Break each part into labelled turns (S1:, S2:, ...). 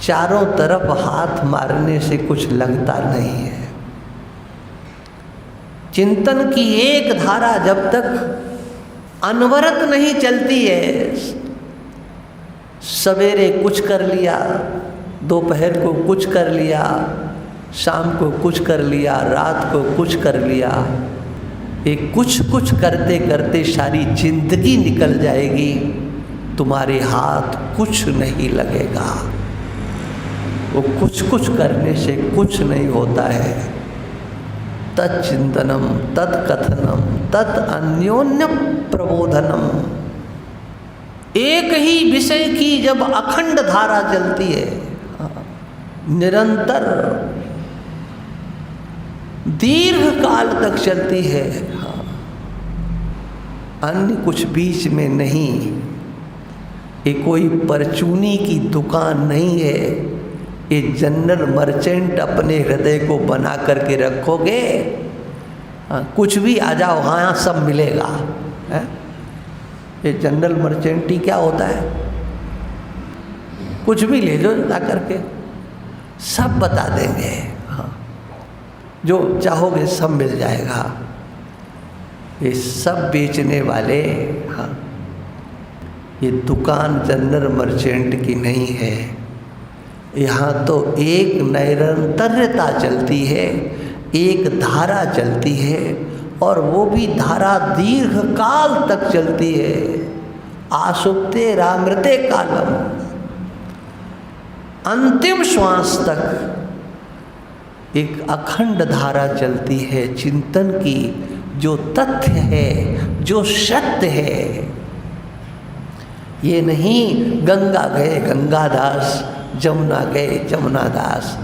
S1: चारों तरफ हाथ मारने से कुछ लगता नहीं है। चिंतन की एक धारा जब तक अनवरत नहीं चलती है, सवेरे कुछ कर लिया, दोपहर को कुछ कर लिया, शाम को कुछ कर लिया, रात को कुछ कर लिया, एक कुछ कुछ करते करते सारी जिंदगी निकल जाएगी, तुम्हारे हाथ कुछ नहीं लगेगा। वो कुछ कुछ करने से कुछ नहीं होता है। तच्चिंतनम तत्कथनम तत् अन्योन्य प्रबोधनम। एक ही विषय की जब अखंड धारा चलती है, निरंतर दीर्घ काल तक चलती है, अन्य कुछ बीच में नहीं, ये कोई परचूनी की दुकान नहीं है, ये जनरल मर्चेंट अपने हृदय को बना करके रखोगे, कुछ भी आ जाओ, हाँ सब मिलेगा है? ये जनरल मर्चेंट ही क्या होता है? कुछ भी ले लो ला करके, सब बता देंगे, हाँ जो चाहोगे सब मिल जाएगा। ये सब बेचने वाले, हाँ ये दुकान जनरल मर्चेंट की नहीं है। यहाँ तो एक निरंतरता चलती है, एक धारा चलती है, और वो भी धारा दीर्घ काल तक चलती है। आसुप्ते रामृते कालम, अंतिम श्वास तक एक अखंड धारा चलती है चिंतन की, जो तथ्य है, जो सत्य है। ये नहीं गंगा गए गंगादास, जमुना गए जमुनादास,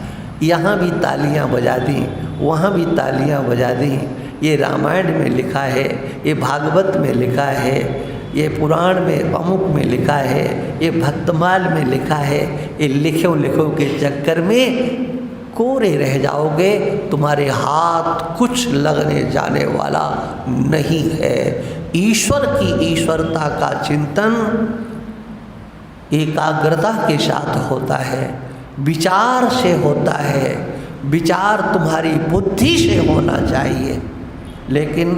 S1: यहाँ भी तालियाँ बजा दी, वहाँ भी तालियाँ बजा दी। ये रामायण में लिखा है, ये भागवत में लिखा है, ये पुराण में अमुक में लिखा है, ये भक्तमाल में लिखा है। ये लिखो लिखो के चक्कर में कोरे रह जाओगे, तुम्हारे हाथ कुछ लगने जाने वाला नहीं है। ईश्वर की ईश्वरता का चिंतन एकाग्रता के साथ होता है, विचार से होता है। विचार तुम्हारी बुद्धि से होना चाहिए, लेकिन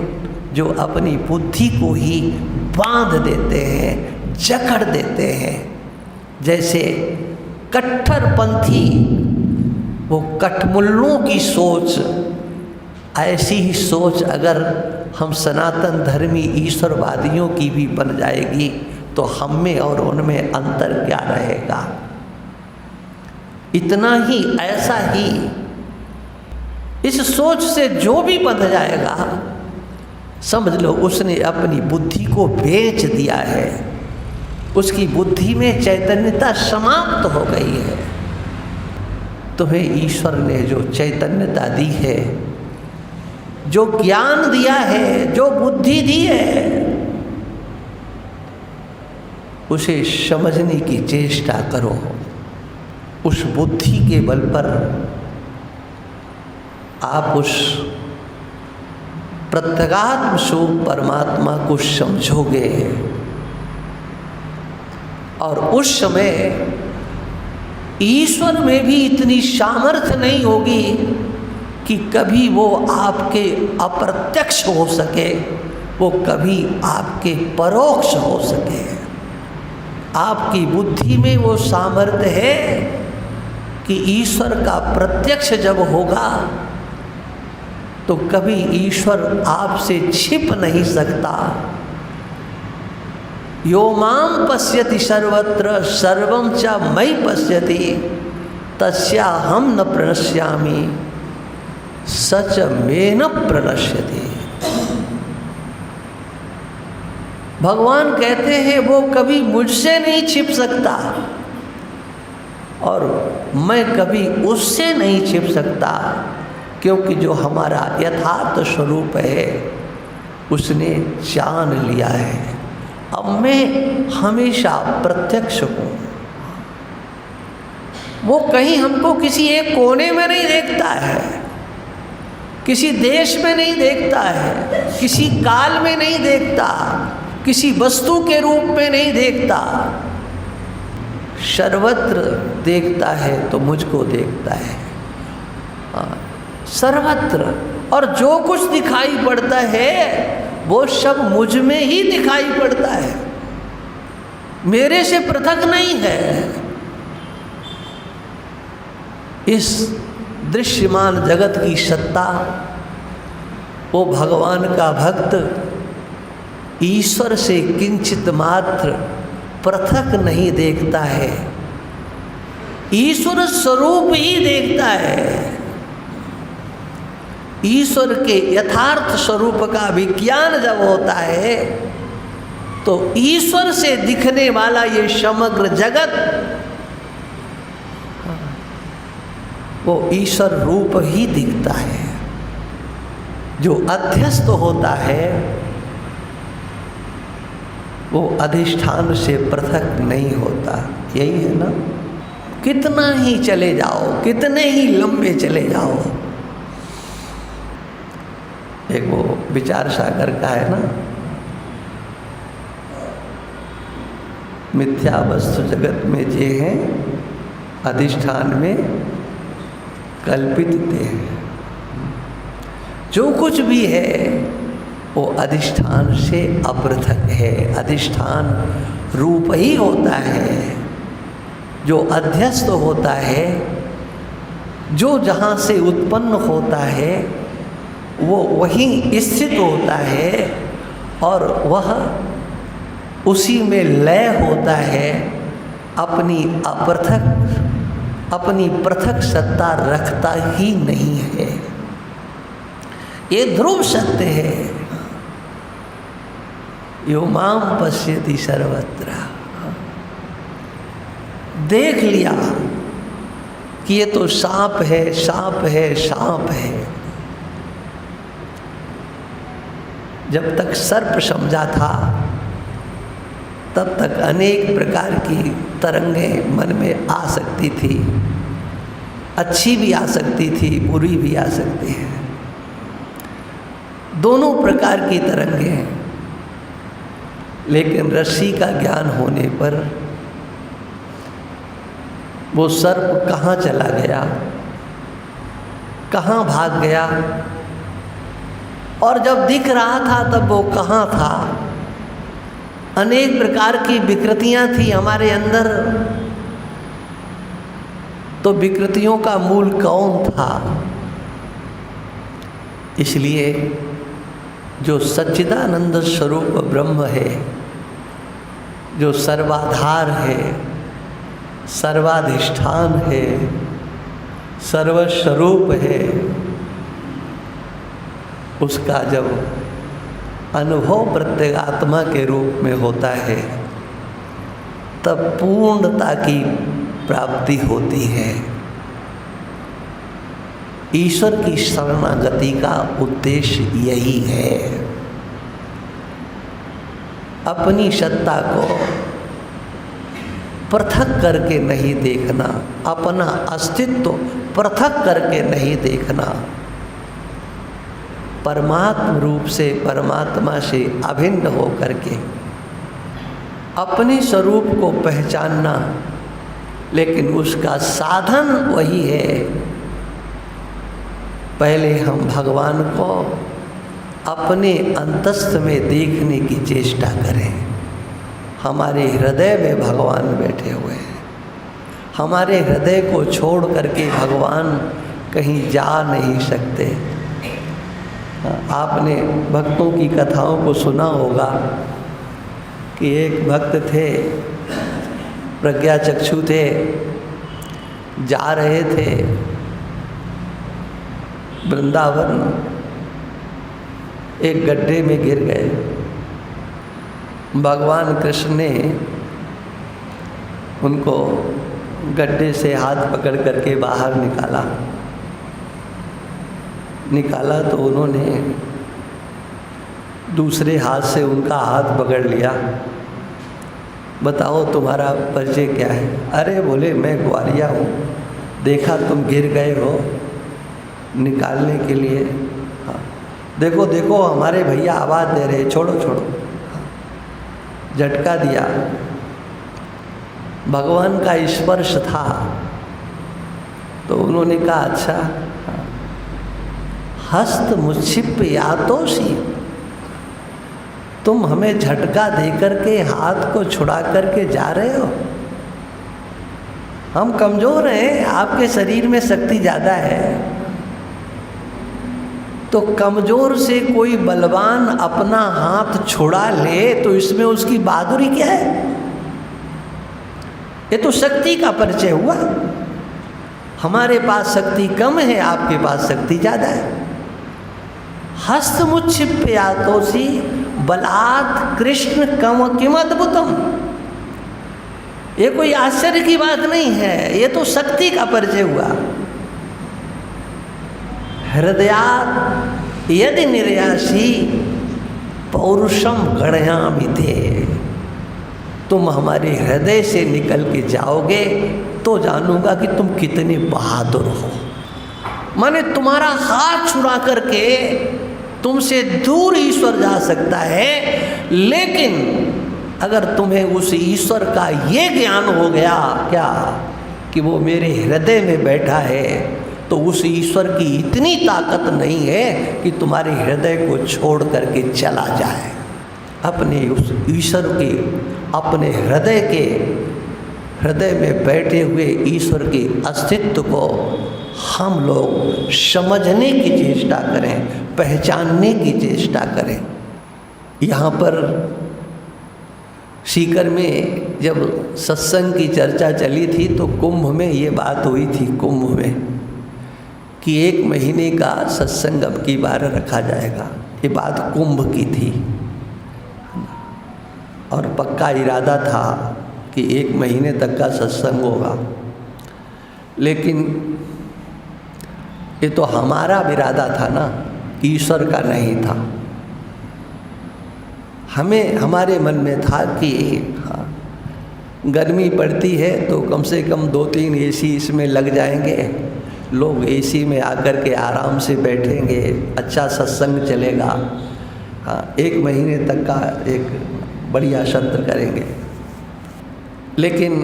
S1: जो अपनी बुद्धि को ही बांध देते हैं, जकड़ देते हैं, जैसे कट्टरपंथी वो कठमुल्लों की सोच, ऐसी ही सोच अगर हम सनातन धर्मी ईश्वरवादियों की भी बन जाएगी तो हम में और उनमें अंतर क्या रहेगा? इतना ही, ऐसा ही इस सोच से जो भी बंध जाएगा, समझ लो उसने अपनी बुद्धि को बेच दिया है, उसकी बुद्धि में चैतन्यता समाप्त हो गई है। तुम्हें ईश्वर ने जो चैतन्यता दी है, जो ज्ञान दिया है, जो बुद्धि दी है, उसे समझने की चेष्टा करो। उस बुद्धि के बल पर आप उस प्रत्यगात्म स्वरूप परमात्मा को समझोगे, और उस समय ईश्वर में भी इतनी सामर्थ्य नहीं होगी कि कभी वो आपके अप्रत्यक्ष हो सके, वो कभी आपके परोक्ष हो सके। आपकी बुद्धि में वो सामर्थ्य है कि ईश्वर का प्रत्यक्ष जब होगा तो कभी ईश्वर आपसे छिप नहीं सकता। यो मां पश्यति सर्वत्र सर्वं च मयि पश्यति तस्याहं न प्रणश्यामि सच मे न प्रणश्यति। भगवान कहते हैं वो कभी मुझसे नहीं छिप सकता और मैं कभी उससे नहीं छिप सकता, क्योंकि जो हमारा यथार्थ स्वरूप है उसने जान लिया है। अब मैं हमेशा प्रत्यक्ष हूँ। वो कहीं हमको किसी एक कोने में नहीं देखता है, किसी देश में नहीं देखता है, किसी काल में नहीं देखता, किसी वस्तु के रूप में नहीं देखता। सर्वत्र देखता है तो मुझको देखता है। सर्वत्र, और जो कुछ दिखाई पड़ता है वो सब मुझ में ही दिखाई पड़ता है, मेरे से पृथक नहीं है। इस दृश्यमान जगत की सत्ता वो भगवान का भक्त ईश्वर से किंचित मात्र पृथक नहीं देखता है, ईश्वर स्वरूप ही देखता है। ईश्वर के यथार्थ स्वरूप का विज्ञान जब होता है तो ईश्वर से दिखने वाला ये समग्र जगत वो ईश्वर रूप ही दिखता है। जो अध्यस्त होता है वो अधिष्ठान से पृथक नहीं होता। यही है ना, कितना ही चले जाओ, कितने ही लंबे चले जाओ। एक वो विचार सागर का है ना, मिथ्या वस्तु जगत में जे हैं अधिष्ठान में कल्पित ते हैं। जो कुछ भी है वो अधिष्ठान से अपृथक है, अधिष्ठान रूप ही होता है। जो अध्यस्त होता है, जो जहाँ से उत्पन्न होता है वो वहीं स्थित होता है और वह उसी में लय होता है, अपनी पृथक सत्ता रखता ही नहीं है। ये ध्रुव सत्य है। यो माम पश्यति सर्वत्र। देख लिया कि ये तो सांप है, सांप है, सांप है। जब तक सर्प समझा था तब तक अनेक प्रकार की तरंगें मन में आ सकती थी, अच्छी भी आ सकती थी, बुरी भी आ सकती है। दोनों प्रकार की तरंगें, लेकिन रस्सी का ज्ञान होने पर वो सर्प कहाँ चला गया, कहाँ भाग गया, और जब दिख रहा था तब वो कहाँ था। अनेक प्रकार की विकृतियां थी हमारे अंदर, तो विकृतियों का मूल कौन था? इसलिए जो सच्चिदानंद स्वरूप ब्रह्म है, जो सर्वाधार है, सर्वाधिष्ठान है, सर्वस्वरूप है, उसका जब अनुभव प्रत्यगात्मा के रूप में होता है तब पूर्णता की प्राप्ति होती है। ईश्वर की शरणागति का उद्देश्य यही है। अपनी सत्ता को पृथक करके नहीं देखना, अपना अस्तित्व पृथक करके नहीं देखना, परमात्म रूप से, परमात्मा से अभिन्न हो करके अपने स्वरूप को पहचानना। लेकिन उसका साधन वही है, पहले हम भगवान को अपने अंतस्थ में देखने की चेष्टा करें। हमारे हृदय में भगवान बैठे हुए हैं। हमारे हृदय को छोड़ करके भगवान कहीं जा नहीं सकते। आपने भक्तों की कथाओं को सुना होगा कि एक भक्त थे, प्रज्ञा चक्षु थे, जा रहे थे वृंदावन, एक गड्ढे में गिर गए। भगवान कृष्ण ने उनको गड्ढे से हाथ पकड़ करके बाहर निकाला तो उन्होंने दूसरे हाथ से उनका हाथ पकड़ लिया। बताओ तुम्हारा परिचय क्या है? अरे बोले मैं ग्वालिया हूँ, देखा तुम गिर गए हो निकालने के लिए। हाँ देखो देखो हमारे भैया आवाज़ दे रहे, छोड़ो छोड़ो। झटका दिया, भगवान का स्पर्श था। तो उन्होंने कहा अच्छा, हस्त मुच्छिप यातोषी, तुम हमें झटका देकर के हाथ को छुड़ा करके जा रहे हो। हम कमजोर हैं, आपके शरीर में शक्ति ज़्यादा है। तो कमजोर से कोई बलवान अपना हाथ छुड़ा ले तो इसमें उसकी बहादुरी क्या है? ये तो शक्ति का परिचय हुआ। हमारे पास शक्ति कम है, आपके पास शक्ति ज़्यादा है। हस्तमुच्छिप्यातोषी बलात् कृष्ण किम अद्भुतम। ये कोई आश्चर्य की बात नहीं है, ये तो शक्ति का परिचय हुआ। हृदयात् यदि निर्यासी पौरुषम गणयामि ते। तुम हमारे हृदय से निकल के जाओगे तो जानूंगा कि तुम कितने बहादुर हो। माने तुम्हारा हाथ छुड़ा करके तुमसे दूर ईश्वर जा सकता है, लेकिन अगर तुम्हें उस ईश्वर का ये ज्ञान हो गया क्या कि वो मेरे हृदय में बैठा है, तो उस ईश्वर की इतनी ताकत नहीं है कि तुम्हारे हृदय को छोड़ करके चला जाए। अपने उस ईश्वर के, अपने हृदय में बैठे हुए ईश्वर के अस्तित्व को हम लोग समझने की चेष्टा करें, पहचानने की चेष्टा करें। यहाँ पर सीकर में जब सत्संग की चर्चा चली थी तो कुंभ में ये बात हुई थी, कुंभ में कि 1 महीने का सत्संग अब की बार रखा जाएगा। ये बात कुंभ की थी और पक्का इरादा था कि 1 महीने तक का सत्संग होगा, लेकिन ये तो हमारा इरादा था ना, ईश्वर का नहीं था। हमें, हमारे मन में था कि हाँ, गर्मी पड़ती है तो कम से कम 2-3 एसी इसमें लग जाएंगे, लोग एसी में आकर के आराम से बैठेंगे, अच्छा सत्संग चलेगा। हाँ, 1 महीने तक का एक बढ़िया सत्र करेंगे। लेकिन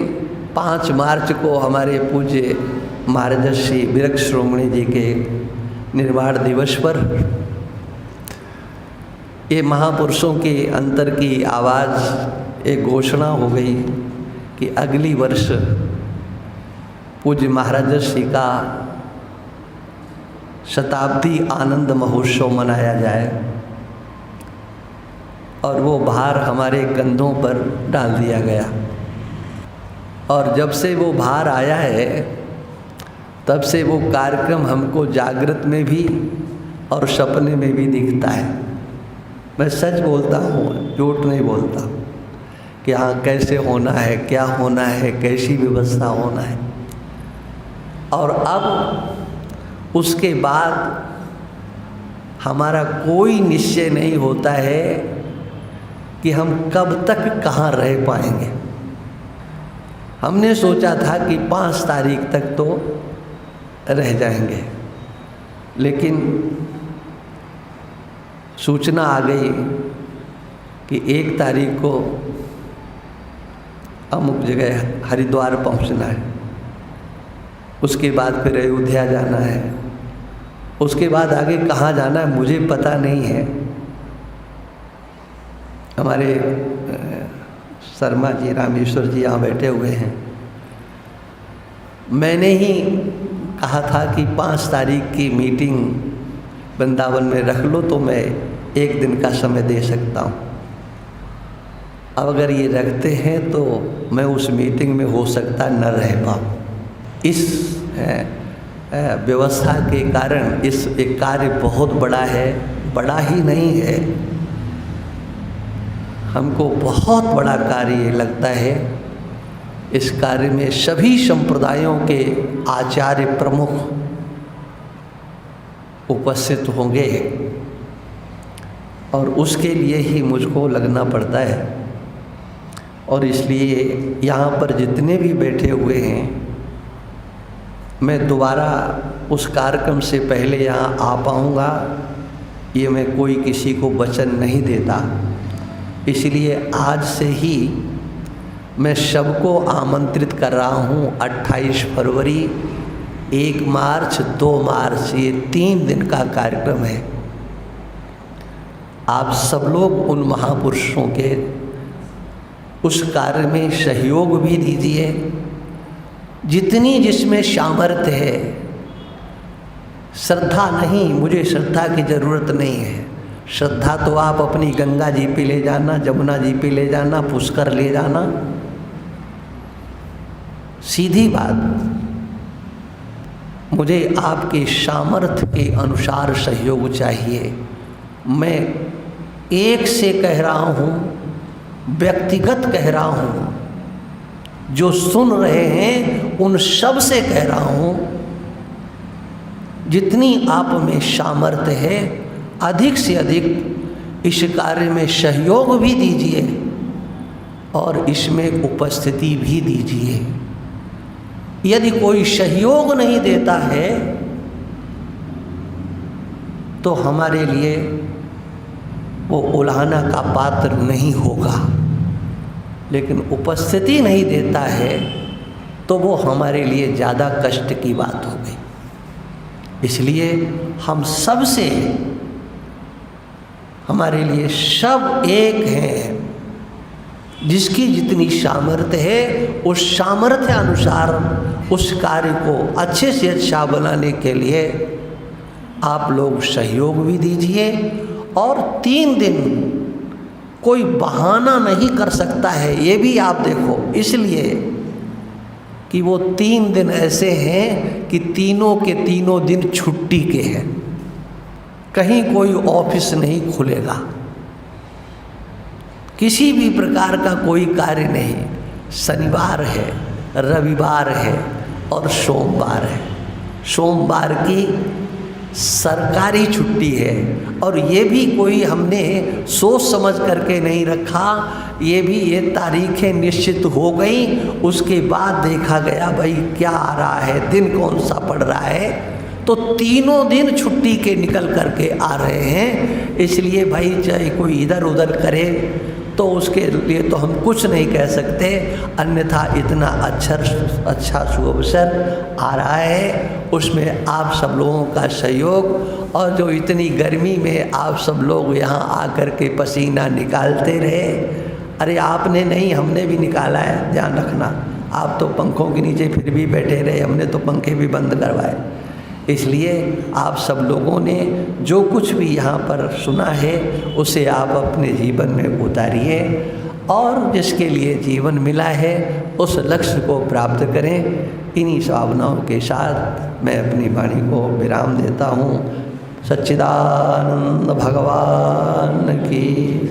S1: 5 मार्च को हमारे पूज्य महाराजर्षि विरक्त शिरोमणि जी के निर्वाण दिवस पर ये महापुरुषों के अंतर की आवाज़, एक घोषणा हो गई कि अगली वर्ष पूज्य महाराजर्षि का शताब्दी आनंद महोत्सव मनाया जाए। और वो भार हमारे कंधों पर डाल दिया गया। और जब से वो भार आया है तब से वो कार्यक्रम हमको जागृत में भी और सपने में भी दिखता है। मैं सच बोलता हूँ, झूठ नहीं बोलता, कि हाँ कैसे होना है, क्या होना है, कैसी व्यवस्था होना है। और अब उसके बाद हमारा कोई निश्चय नहीं होता है कि हम कब तक कहाँ रह पाएंगे। हमने सोचा था कि 5 तारीख तक तो रह जाएंगे, लेकिन सूचना आ गई कि 1 तारीख को अमुक जगह हरिद्वार पहुंचना है, उसके बाद फिर अयोध्या जाना है, उसके बाद आगे कहाँ जाना है मुझे पता नहीं है। हमारे शर्मा जी, रामेश्वर जी यहाँ बैठे हुए हैं। मैंने ही कहा था कि 5 तारीख की मीटिंग वृंदावन में रख लो तो मैं 1 दिन का समय दे सकता हूँ। अब अगर ये रखते हैं तो मैं उस मीटिंग में हो सकता न रह पाऊँ। इस व्यवस्था के कारण इस एक कार्य बहुत बड़ा है, बड़ा ही नहीं है, हमको बहुत बड़ा कार्य लगता है। इस कार्य में सभी संप्रदायों के आचार्य प्रमुख उपस्थित होंगे और उसके लिए ही मुझको लगना पड़ता है। और इसलिए यहाँ पर जितने भी बैठे हुए हैं, मैं दोबारा उस कार्यक्रम से पहले यहाँ आ पाऊँगा ये मैं कोई किसी को वचन नहीं देता। इसलिए आज से ही मैं सबको आमंत्रित कर रहा हूँ 28 फरवरी, 1 मार्च, 2 मार्च, ये 3 दिन का कार्यक्रम है। आप सब लोग उन महापुरुषों के उस कार्य में सहयोग भी दीजिए, जितनी जिसमें सामर्थ्य है। श्रद्धा नहीं, मुझे श्रद्धा की ज़रूरत नहीं है। श्रद्धा तो आप अपनी गंगा जी पे ले जाना, जमुना जी पे ले जाना, पुष्कर ले जाना, सीधी बात। मुझे आपके सामर्थ्य के अनुसार सहयोग चाहिए। मैं एक से कह रहा हूँ, व्यक्तिगत कह रहा हूँ, जो सुन रहे हैं उन सब से कह रहा हूँ, जितनी आप में सामर्थ्य है अधिक से अधिक इस कार्य में सहयोग भी दीजिए और इसमें उपस्थिति भी दीजिए। यदि कोई सहयोग नहीं देता है तो हमारे लिए वो उलाहना का पात्र नहीं होगा, लेकिन उपस्थिति नहीं देता है तो वो हमारे लिए ज़्यादा कष्ट की बात हो गई। इसलिए हम सब से, हमारे लिए सब एक हैं। जिसकी जितनी सामर्थ्य है उस सामर्थ्य अनुसार उस कार्य को अच्छे से अच्छा बनाने के लिए आप लोग सहयोग भी दीजिए। और 3 दिन कोई बहाना नहीं कर सकता है, ये भी आप देखो, इसलिए कि वो 3 दिन ऐसे हैं कि तीनों के तीनों दिन छुट्टी के हैं, कहीं कोई ऑफिस नहीं खुलेगा, किसी भी प्रकार का कोई कार्य नहीं। शनिवार है, रविवार है और सोमवार है। सोमवार की सरकारी छुट्टी है और ये भी कोई हमने सोच समझ करके नहीं रखा, ये भी ये तारीखें निश्चित हो गई, उसके बाद देखा गया भाई क्या आ रहा है, दिन कौन सा पड़ रहा है, तो तीनों दिन छुट्टी के निकल करके आ रहे हैं। इसलिए भाई चाहे कोई इधर उधर करे तो उसके लिए तो हम कुछ नहीं कह सकते, अन्यथा इतना अच्छा सुअवसर आ रहा है, उसमें आप सब लोगों का सहयोग। और जो इतनी गर्मी में आप सब लोग यहाँ आकर के पसीना निकालते रहे, अरे आपने नहीं, हमने भी निकाला है, ध्यान रखना। आप तो पंखों के नीचे फिर भी बैठे रहे, हमने तो पंखे भी बंद करवाए। इसलिए आप सब लोगों ने जो कुछ भी यहाँ पर सुना है उसे आप अपने जीवन में उतारिए और जिसके लिए जीवन मिला है उस लक्ष्य को प्राप्त करें। इन्हीं भावनाओं के साथ मैं अपनी वाणी को विराम देता हूँ। सच्चिदानंद भगवान की